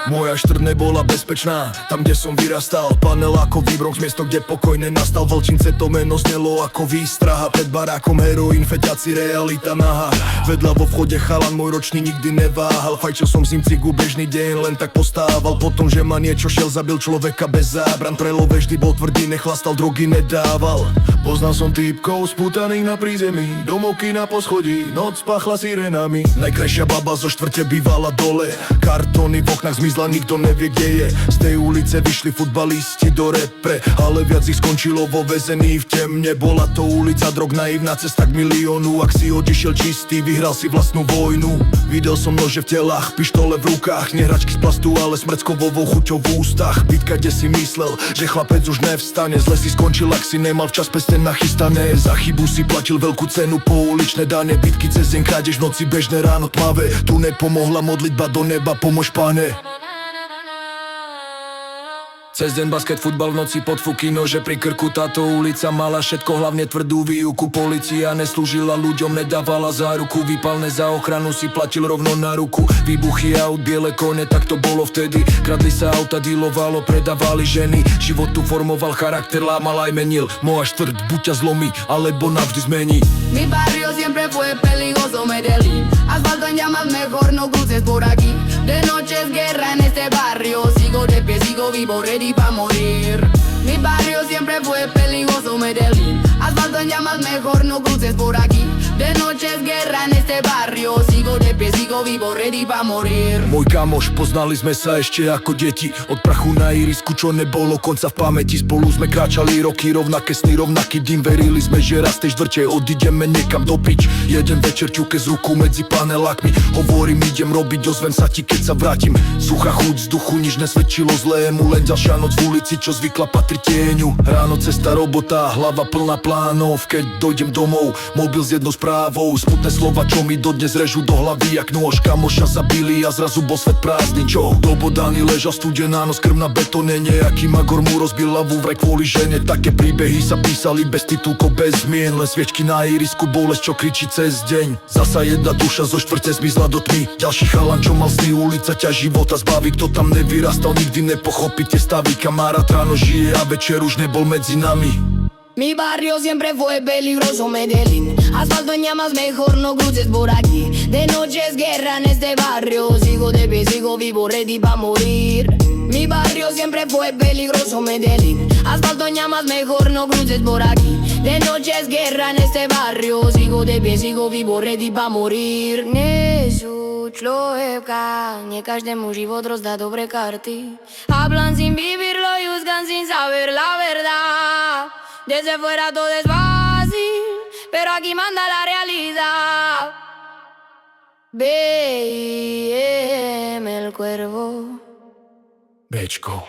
Moja štrt nebola bezpečná, tam kde som vyrastal. Panelákový Bronx, miesto kde pokoj nenastal. Vlčince to meno znelo ako výstraha. Pred barákom heroín, feťaci, realita nahá. Vedľa vo vchode chalan, môj ročný nikdy neváhal. Fajčil som z ním cigu, bežný deň len tak postával. Potom, že ma niečo šiel, zabil človeka bez zábran. Pre love vždy bol tvrdý, nechlastal, drogy nedával. Poznal som týpkov spútaných na prízemí, domovky na poschodí, noc pachla sirenami. Najkrajšia baba zo štvrte bývala dole, kartóny v oknách zmizla, nikto nevie kde je. Z tej ulice vyšli futbalisti do repre, ale viac ich skončilo vo väzení v temne. Bola to ulica drog, naivná cesta k miliónu. Ak si odišiel čistý, vyhral si vlastnú vojnu. Videl som nože v telách, pištole v rukách, nehračky z plastu, ale smrť s kovovou chuťou v ústach. Bitka, kde si myslel, že chlapec už nevstane, zle si skončil, ak si nemal včas peste nachystané. Za chybu si platil veľkú cenu, pouličné dane, bitky cez deň, krádež v noci, bežné ráno tmavé. Tu nepomohla modlitba do neba, pomôž Pane. Cez deň basket, futbal, v noci podfuky, nože pri krku. Táto ulica mala všetko, hlavne tvrdú výuku. Polícia neslúžila ľuďom, nedávala záruku. Výpalné za ochranu si platil rovno na ruku. Výbuchy aut, biele kone, tak to bolo vtedy. Kradli sa auta, dealovalo, predávali ženy. Život tu formoval charakter, lámal aj menil. Moja štvrť buď ťa zlomí, alebo navždy zmení. Mi barrio siempre fue peligroso, Medellín. Asfalto en llamas, mejor no cruces por aquí. De noche es guerra en este barrio. Sigo de pie, sigo vivo, ready pa' morir. Mi barrio siempre fue peligroso, Medellín. Asfalto en llamas, mejor no cruces por aquí. De noche es guerra en este barrio. Sigo de pie, sigo vivo, ready pa' morir. Môj kamoš, poznali sme sa ešte ako deti. Od prachu na irisku, čo nebolo konca v pamäti. Spolu sme kráčali roky, rovnaké sny, rovnaký dým. Verili sme, že raz tej štvrte odídeme niekam do pič. Jeden večer ťuke z ruku medzi panelákmi. Hovorím, idem robiť, ozvem sa ti, keď sa vrátim. Suchá chuť vzduchu, nič nesvedčilo zlému. Len ďalšia noc v ulici, čo zvykla patrí tieňu. Ráno cesta, robota, hlava plná plánov. Keď dojdem domov, mobil s jednou správou. Smutné slova, čo mi dodnes režu do hlavy jak nôž. Kamoša zabili a zrazu bol svet prázdny, čo? Do bodany ležal studená noc, krv na betóne. Nejaký magor mu rozbil hlavu vraj kvôli žene. Také príbehy sa písali bez titulkov, bez zmien. Len sviečky na irisku, bolesť, čo kričí cez deň. Zasa jedna duša zo štvrte zmizla do tmy. Ďalší chalan, čo mal sny, ulica ťa života zbaví. Kto tam nevyrastal, nikdy nepochopí tie stavy. Kamarát ráno žije a večer už nebol medzi nami. Mi barrio siempre fue peligroso, Medellín. Asfalto en llamas, mejor no cruces por aquí. De noche es guerra en este barrio. Sigo de pie, sigo vivo, ready pa' morir. Mi barrio siempre fue peligroso, Medellín. Asfalto en llamas, mejor no cruces por aquí. De noche es guerra en este barrio. Sigo de pie, sigo vivo, ready pa' morir. Nie sú človeka, nie každému život rozdá dobré karty. Hablan sin vivirlo, juzgan sin saber la verdad. Desde fuera todo es fácil, pero aquí manda la realidad. B.I.M. el cuervo. Bečko.